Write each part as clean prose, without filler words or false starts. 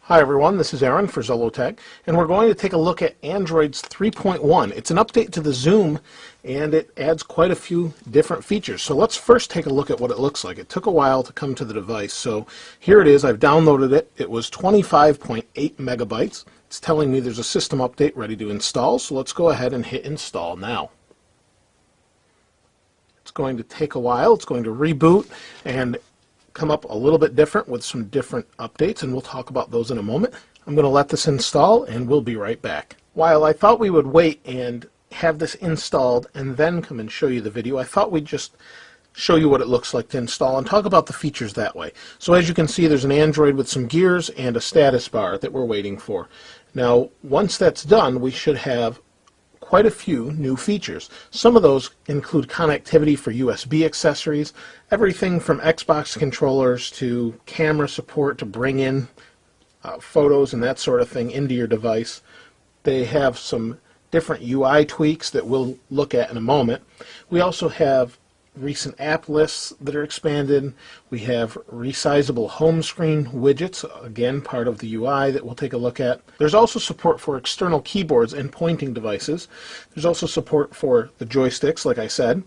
Hi everyone, this is Aaron for Zollotech, and we're going to take a look at Android's 3.1. It's an update to the Zoom, and it adds quite a few different features. So let's first take a look at what it looks like. It took a while to come to the device, so here it is. I've downloaded it. It was 25.8 megabytes. It's telling me there's a system update ready to install, so let's go ahead and hit install now. It's going to take a while. It's going to reboot and come up a little bit different with some different updates, and we'll talk about those in a moment. I'm going to let this install and we'll be right back. While I thought we would wait and have this installed and then come and show you the video, I thought we'd just show you what it looks like to install and talk about the features that way. So as you can see, there's an Android with some gears and a status bar that we're waiting for. Now once that's done, we should have quite a few new features. Some of those include connectivity for USB accessories, everything from Xbox controllers to camera support to bring in photos and that sort of thing into your device. They have some different UI tweaks that we'll look at in a moment. We also have recent app lists that are expanded. We have resizable home screen widgets, again part of the UI that we'll take a look at. There's also support for external keyboards and pointing devices. There's also support for the joysticks, like I said.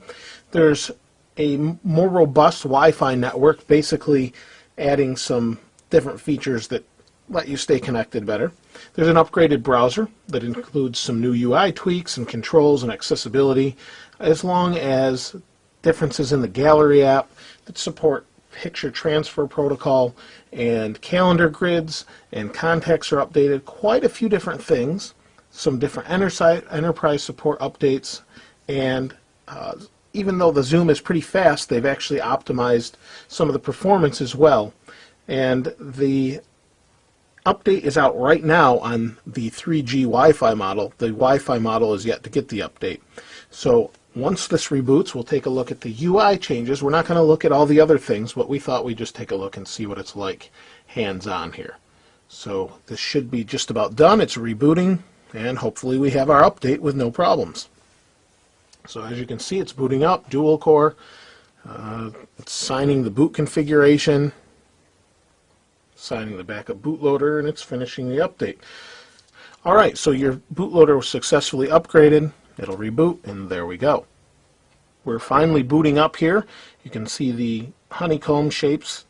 There's a more robust Wi-Fi network, basically adding some different features that let you stay connected better. There's an upgraded browser that includes some new UI tweaks and controls and accessibility, as long as differences in the gallery app that support picture transfer protocol, and calendar grids and contacts are updated. Quite a few different things, some different enterprise support updates, and even though the Zoom is pretty fast, they've actually optimized some of the performance as well. And the update is out right now on the 3G Wi-Fi model. The Wi-Fi model is yet to get the update. So once this reboots, we'll take a look at the UI changes. We're not going to look at all the other things, but we thought we'd just take a look and see what it's like hands-on here. So this should be just about done. It's rebooting, and hopefully we have our update with no problems. So as you can see, it's booting up, dual core. It's signing the boot configuration, signing the backup bootloader, and it's finishing the update. Alright, so your bootloader was successfully upgraded. It'll reboot, and there we go. We're finally booting up here. You can see the honeycomb shapes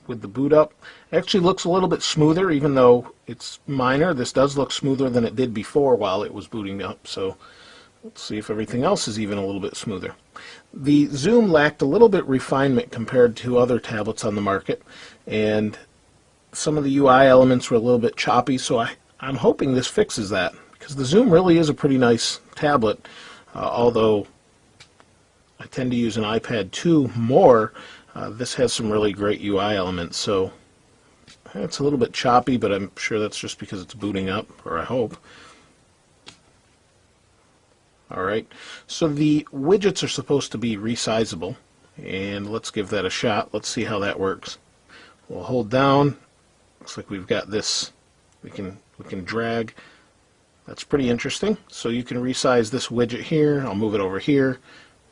with the boot up. It actually looks a little bit smoother, even though it's minor. This does look smoother than it did before while it was booting up. So let's see if everything else is even a little bit smoother. The Zoom lacked a little bit refinement compared to other tablets on the market, and some of the UI elements were a little bit choppy, so I'm hoping this fixes that. Because the Zoom really is a pretty nice tablet, although I tend to use an iPad 2 more. This has some really great UI elements, so it's a little bit choppy, but I'm sure that's just because it's booting up, or I hope. Alright, so the widgets are supposed to be resizable, and let's give that a shot. Let's see how that works. We'll hold down. Looks like we've got this. We can drag. That's pretty interesting. So you can resize this widget here. I'll move it over here.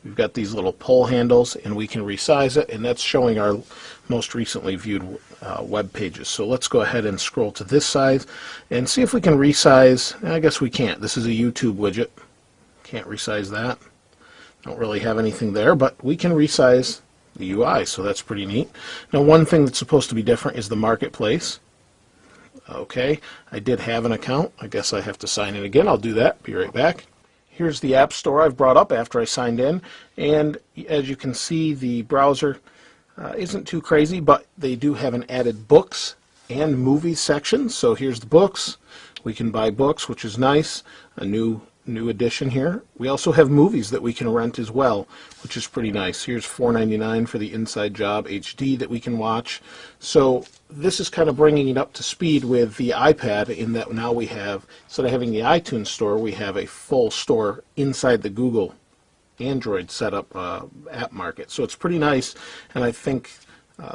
We've got these little pull handles, and we can resize it, and that's showing our most recently viewed web pages. So let's go ahead and scroll to this size and see if we can resize. I guess we can't. This is a YouTube widget. Can't resize that. Don't really have anything there, but we can resize the UI, so that's pretty neat. Now, one thing that's supposed to be different is the marketplace. Okay, I did have an account. I guess I have to sign in again. I'll do that. Be right back. Here's the App Store I've brought up after I signed in, and as you can see, the browser isn't too crazy, but they do have an added books and movies section. So here's the books. We can buy books, which is nice. A new addition here. We also have movies that we can rent as well, which is pretty nice. Here's $4.99 for the Inside Job HD that we can watch. So this is kind of bringing it up to speed with the iPad, in that now we have, instead of having the iTunes store, we have a full store inside the Google Android setup app market. So it's pretty nice, and I think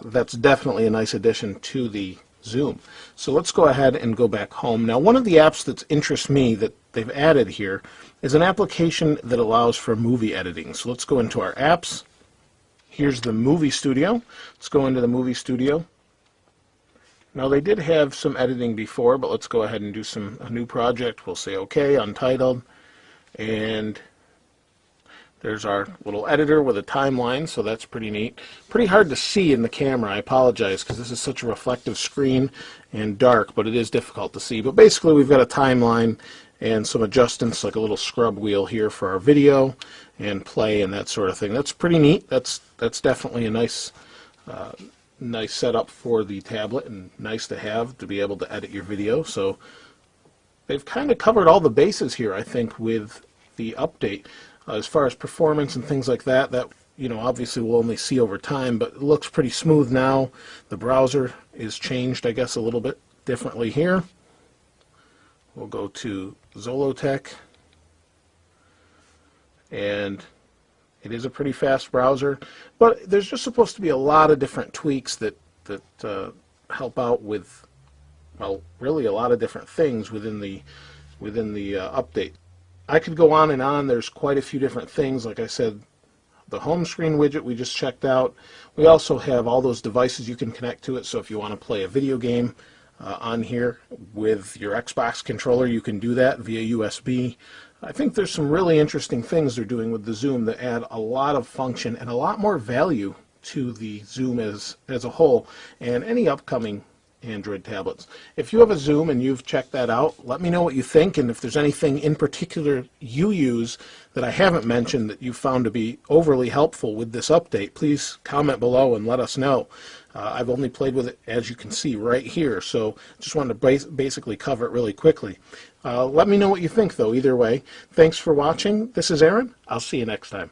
that's definitely a nice addition to the Zoom. So let's go ahead and go back home. Now, one of the apps that interests me that they've added here is an application that allows for movie editing. So let's go into our apps. Here's the movie studio. Let's go into the movie studio. Now they did have some editing before, but let's go ahead and do a new project. We'll say OK, untitled, and there's our little editor with a timeline, so that's pretty neat. Pretty hard to see in the camera, I apologize, because this is such a reflective screen and dark, but it is difficult to see. But basically we've got a timeline and some adjustments, like a little scrub wheel here for our video and play and that sort of thing. That's pretty neat. That's definitely a nice setup for the tablet, and nice to have to be able to edit your video. So they've kind of covered all the bases here, I think, with the update. As far as performance and things like that, obviously we'll only see over time, but it looks pretty smooth now. The browser is changed, I guess, a little bit differently here. We'll go to Zollotech, and it is a pretty fast browser, but there's just supposed to be a lot of different tweaks that help out with, well, really a lot of different things within the update. I could go on and on. There's quite a few different things. Like I said, the home screen widget we just checked out. We also have all those devices you can connect to it. So if you want to play a video game on here with your Xbox controller, you can do that via USB. I think there's some really interesting things they're doing with the Zoom that add a lot of function and a lot more value to the Zoom as a whole and any upcoming Android tablets. If you have a Zoom and you've checked that out, let me know what you think, and if there's anything in particular you use that I haven't mentioned that you found to be overly helpful with this update, please comment below and let us know. I've only played with it, as you can see right here, so just wanted to basically cover it really quickly. Let me know what you think, though, either way. Thanks for watching. This is Aaron. I'll see you next time.